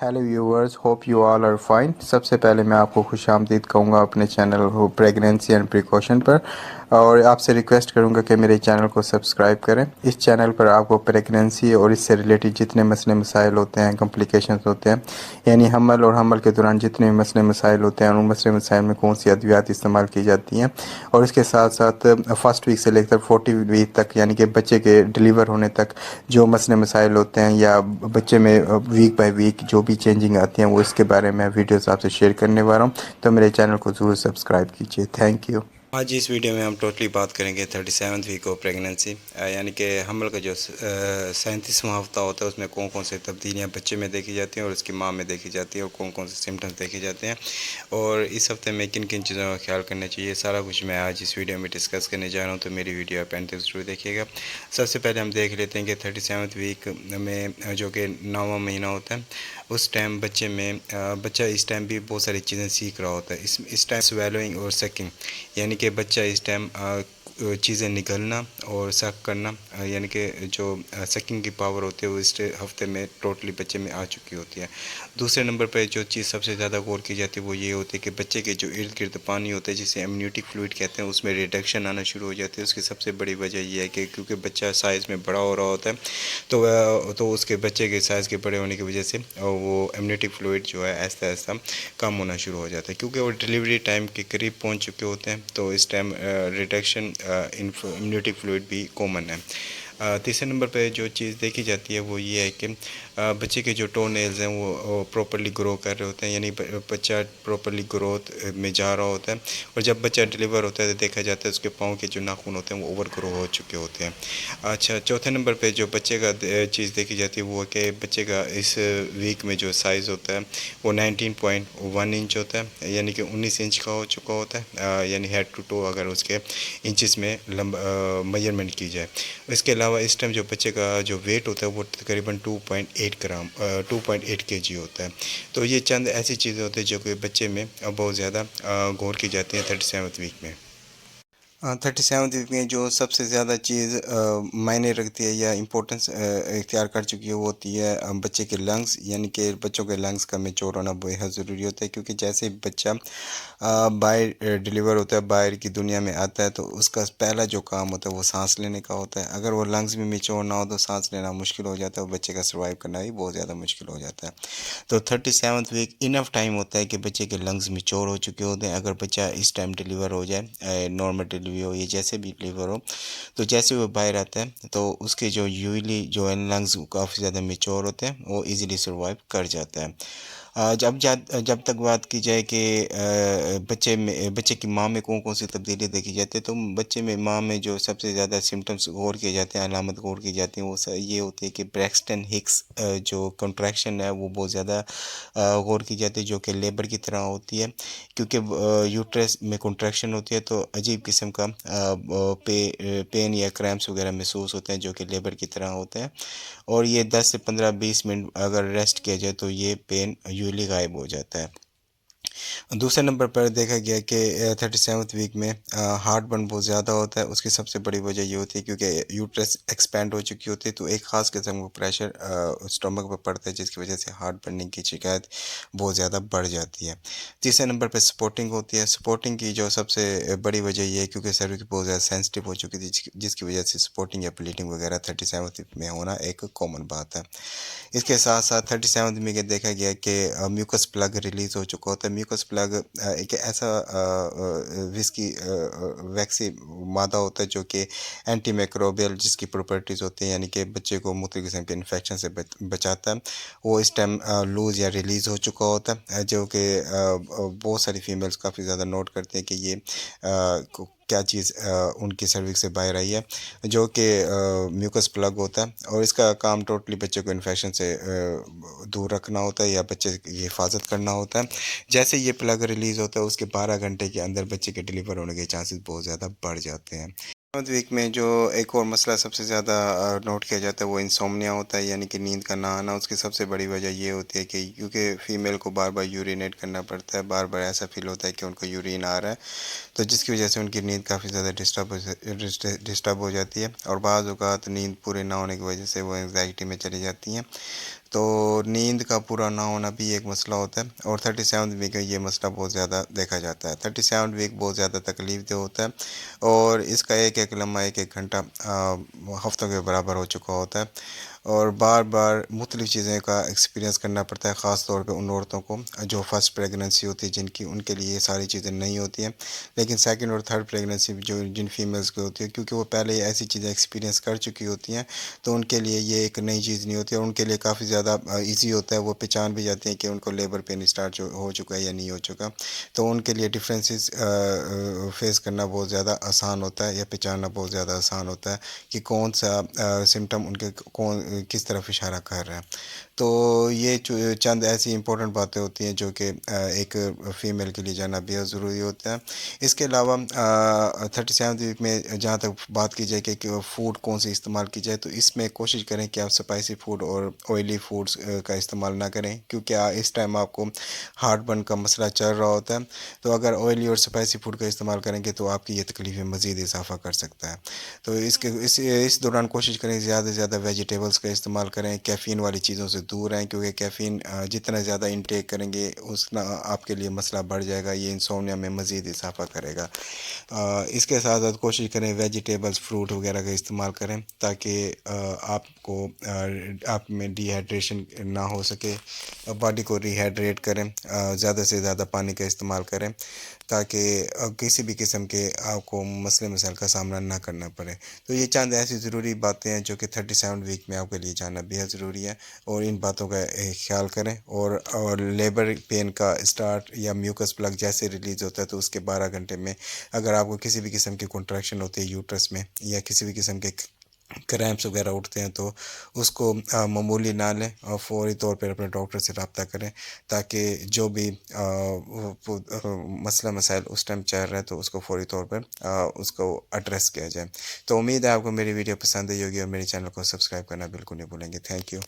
Hello viewers, hope you all are fine. सबसे पहले मैं आपको खुशामदीद कहूँगा अपने चैनल हो प्रेगनेंसी एंड प्रिकॉशन पर, और आपसे रिक्वेस्ट करूँगा कि मेरे चैनल को सब्सक्राइब करें। इस चैनल पर आपको प्रेगनेंसी और इससे रिलेटेड जितने मसले मसाइल होते हैं, कॉम्प्लिकेशंस होते हैं, यानी हमल और हमल के दौरान जितने भी मसले मसाइल होते हैं, उन मसले मसाइल में कौन सी अद्वियात इस्तेमाल की जाती हैं, और इसके साथ साथ फर्स्ट वीक से लेकर 40 वीक तक, यानी कि बच्चे के डिलीवर होने तक जो मसले मसाइल होते हैं, या बच्चे में वीक बाय वीक जो भी चेंजिंग आती हैं, वो इसके बारे में वीडियोस आपसे शेयर करने वाला हूँ। तो मेरे चैनल को ज़रूर सब्सक्राइब कीजिए। Thank you. आज इस वीडियो में हम टोटली बात करेंगे 37th वीक ऑफ प्रेगनेंसी, यानी कि हमल का जो 37वां हफ्ता होता है उसमें कौन कौन से तब्दीलियां बच्चे में देखी जाती हैं और उसकी माँ में देखी जाती है, और कौन कौन से सिम्टम्स देखे जाते हैं, और इस हफ्ते में किन किन चीज़ों का ख्याल करना चाहिए, सारा कुछ मैं आज इस वीडियो में डिस्कस करने जा रहा हूँ। तो मेरी वीडियो आप एंड तक ज़रूर देखिएगा। सबसे पहले हम देख लेते हैं कि 37th वीक में जो कि 9वां महीना होता है, उस टाइम बच्चा इस टाइम भी बहुत सारी चीज़ें सीख रहा होता है। इस टाइम स्वेलोइंग और सकिंग, यानी कि बच्चा इस टाइम चीज़ें निगलना और सक करना, यानी कि जो सकिंग की पावर होती है वो इस हफ्ते में टोटली बच्चे में आ चुकी होती है। दूसरे नंबर पर जो चीज़ सबसे ज़्यादा गौर की जाती है वो ये होती है कि बच्चे के जो इर्द गिर्द पानी होता है, जिसे एमनियोटिक फ्लूइड कहते हैं, उसमें रिडक्शन आना शुरू हो जाती है। उसकी सबसे बड़ी वजह यह है कि क्योंकि बच्चा साइज़ में बड़ा हो रहा होता है, तो उसके बच्चे के साइज़ के बड़े होने की वजह से वो एमनियोटिक फ्लूइड जो है ऐसा ऐसा कम होना शुरू हो जाता है, क्योंकि वो डिलीवरी टाइम के करीब पहुंच चुके होते हैं। तो इस time reduction in immunity fluid भी कॉमन है। तीसरे नंबर पे जो चीज़ देखी जाती है वो ये है कि बच्चे के जो टो नेल्स हैं वो प्रॉपरली ग्रो कर रहे होते हैं, यानी बच्चा प्रॉपरली ग्रोथ में जा रहा होता है। और जब बच्चा डिलीवर होता है तो देखा जाता है उसके पाँव के जो नाखून होते हैं वो ओवर ग्रो हो चुके होते हैं। अच्छा, चौथे नंबर पे जो बच्चे का चीज़ देखी जाती है वो है कि बच्चे का इस वीक में जो साइज़ होता है वो 19.1 इंच होता है, यानी कि 19 इंच का हो चुका होता है, यानी हेड टू टो अगर उसके इंचज़ में मेजरमेंट की जाए। इसके अलावा इस टाइम जो बच्चे का जो वेट होता है वो तकरीबन 2.8 केजी होता है। तो ये चंद ऐसी चीज़ें होती हैं जो कि बच्चे में बहुत ज़्यादा गौर की जाती हैं 37th वीक में। 37th वीक में जो सबसे ज़्यादा चीज़ मायने रखती है या इम्पोर्टेंस इख्तियार कर चुकी है वो होती है बच्चे के लंग्स, यानी कि बच्चों के लंग्स का मैच्योर होना बेहद ज़रूरी होता है, क्योंकि जैसे ही बच्चा बाहर डिलीवर होता है, बाहर की दुनिया में आता है, तो उसका पहला जो काम होता है वो सांस लेने का होता है। अगर वो लंग्स में मैच्योर ना हो तो सांस लेना मुश्किल हो जाता है और बच्चे का सर्वाइव करना भी बहुत ज़्यादा मुश्किल हो जाता है। तो 37th वीक इनफ टाइम होता है कि बच्चे के लंग्स मैच्योर हो चुके होते हैं। अगर बच्चा इस टाइम डिलीवर हो जाए, नॉर्मल डिलीवरी हो या जैसे भी डिलीवर हो, तो जैसे वो बाहर आता है तो उसके जो यूजली जो है लंग्स काफ़ी ज़्यादा मैच्योर होते हैं, वो इजीली सर्वाइव कर जाता है। जब तक बात की जाए कि बच्चे की माँ में कौन कौन सी तब्दीली देखी जाती है, तो बच्चे में माँ में जो सबसे ज़्यादा सिम्टम्स गौर किए जाते हैं, अलामत गौर की जाती हैं, ये होती है कि ब्रैक्सटन हिक्स जो कंट्रैक्शन है वो बहुत ज़्यादा गौर की जाती है, जो कि लेबर की तरह होती है। क्योंकि यूट्रस में कंट्रैक्शन होती है तो अजीब किस्म का पेन या क्रैम्प्स वगैरह महसूस होते हैं, जो कि लेबर की तरह होते हैं। और ये 10 से 15-20 मिनट अगर रेस्ट किया जाए तो ये पेन यूजली गायब हो जाता है। दूसरे नंबर पर देखा गया कि 37th वीक में हार्ट बर्न बहुत ज़्यादा होता है। उसकी सबसे बड़ी वजह ये होती है क्योंकि यूट्रस एक्सपेंड हो चुकी होती है, तो एक ख़ास किस्म का प्रेशर स्टमक पर पड़ता है, जिसकी वजह से हार्ट बर्निंग की शिकायत बहुत ज़्यादा बढ़ जाती है। तीसरे नंबर पर सपोर्टिंग होती है। सपोर्टिंग की जो सबसे बड़ी वजह ये है क्योंकि सर्विक्स बहुत ज़्यादा सेंसिटिव हो चुकी थी, जिसकी वजह से सपोर्टिंग या ब्लीडिंग वगैरह 37th में होना एक कॉमन बात है। इसके साथ साथ 37th में ये देखा गया कि म्यूकस प्लग रिलीज़ हो चुका होता है। म्यूकस प्लग एक ऐसा विस्की वैक्सी मादा होता है जो कि एंटी माइक्रोबियल जिसकी प्रॉपर्टीज़ होती हैं, यानी कि बच्चे को मुख्तलिफ किस्म के इन्फेक्शन से बचाता है। वो इस टाइम लूज़ या रिलीज़ हो चुका होता है, जो कि बहुत सारी फीमेल्स काफ़ी ज़्यादा नोट करते हैं कि ये क्या चीज़ उनकी सर्विक्स से बाहर आई है, जो कि म्यूकस प्लग होता है। और इसका काम टोटली बच्चे को इन्फेक्शन से दूर रखना होता है या बच्चे की हिफाजत करना होता है। जैसे ये प्लग रिलीज़ होता है उसके 12 घंटे के अंदर बच्चे के डिलीवर होने के चांसेस बहुत ज़्यादा बढ़ जाते हैं। वीक में जो एक और मसला सबसे ज़्यादा नोट किया जाता है वो इंसोम्निया होता है, यानी कि नींद का ना आना। उसकी सबसे बड़ी वजह ये होती है कि क्योंकि फ़ीमेल को बार बार यूरिनेट करना पड़ता है, बार बार ऐसा फील होता है कि उनको यूरिन आ रहा है, तो जिसकी वजह से उनकी नींद काफ़ी ज़्यादा डिस्टर्ब हो जाती है, और बाज़ औक़ात नींद पूरे ना होने की वजह से वो एंग्जाइटी में चली जाती हैं। तो नींद का पूरा ना होना भी एक मसला होता है, और 37 वीक में ये मसला बहुत ज़्यादा देखा जाता है। 37 वीक बहुत ज़्यादा तकलीफ दे होता है, और इसका एक एक लम्हा एक एक घंटा हफ्तों के बराबर हो चुका होता है, और बार बार मुख्तलिफ़ चीज़ें का एक्सपीरियंस करना पड़ता है, ख़ास तौर पे उन औरतों को जो फर्स्ट प्रेगनेंसी होती है, जिनकी उनके लिए ये सारी चीज़ें नहीं होती हैं। लेकिन सेकंड और थर्ड प्रेगनेंसी जो जिन फीमेल्स की होती है, क्योंकि वो पहले ऐसी चीज़ें एक्सपीरियंस कर चुकी होती हैं, तो उनके लिए ये एक नई चीज़ नहीं होती, और उनके लिए काफ़ी ज़्यादा ईजी होता है। वो पहचान भी जाते हैं कि उनको लेबर पेन स्टार्ट हो चुका है या नहीं हो चुका। तो उनके लिए डिफरेंसेस फेस करना बहुत ज़्यादा आसान होता है, या पहचानना बहुत ज़्यादा आसान होता है कि कौन सा सिम्टम उनके कौन किस तरफ इशारा कर रहा है। तो ये चंद ऐसी इंपॉर्टेंट बातें होती हैं जो कि एक फ़ीमेल के लिए जानना बेहद ज़रूरी होता है। इसके अलावा 37 वीक में जहाँ तक बात की जाए कि फ़ूड कौन सी इस्तेमाल की जाए, तो इसमें कोशिश करें कि आप स्पाइसी फ़ूड और ऑयली फूड्स का इस्तेमाल ना करें, क्योंकि इस टाइम आपको हार्ट बर्न का मसला चल रहा होता है। तो अगर ऑयली और स्पाइसी फ़ूड का इस्तेमाल करेंगे तो आपकी ये तकलीफ़ें मज़ीद इजाफ़ा कर सकता है। तो इस दौरान कोशिश करें ज़्यादा से ज़्यादा वेजिटेबल्स का इस्तेमाल करें, कैफ़ीन वाली चीज़ों से दूर रहें, क्योंकि कैफ़ीन जितना ज़्यादा इंटेक करेंगे उतना आपके लिए मसला बढ़ जाएगा, ये इंसोम्निया में मज़ीद इजाफ़ा करेगा। इसके साथ साथ कोशिश करें वेजिटेबल्स फ्रूट वगैरह का इस्तेमाल करें, ताकि आपको आप में डिहाइड्रेशन ना हो सके, बॉडी को रिहाइड्रेट करें, ज़्यादा से ज़्यादा पानी का इस्तेमाल करें, ताकि किसी भी किस्म के आपको मसले मसाइल का सामना ना करना पड़े। तो ये चंद ऐसी ज़रूरी बातें हैं जो कि 37 वीक में आपके लिए जानना बेहद ज़रूरी है, और इन बातों का ख्याल करें। और लेबर पेन का स्टार्ट या म्यूकस प्लग जैसे रिलीज़ होता है, तो उसके 12 घंटे में अगर आपको किसी भी किस्म की कॉन्ट्रैक्शन होती है यूट्रस में, या किसी भी किस्म के क्रैम्प्स वगैरह उठते हैं, तो उसको मामूली ना लें और फौरी तौर पर अपने डॉक्टर से रब्ता करें, ताकि जो भी मसला मसाइल उस टाइम चल रहा है तो उसको फौरी तौर पर उसको एड्रेस किया जाए। तो उम्मीद है आपको मेरी वीडियो पसंद आई होगी, और मेरे चैनल को सब्सक्राइब करना बिल्कुल नहीं भूलेंगे। Thank you.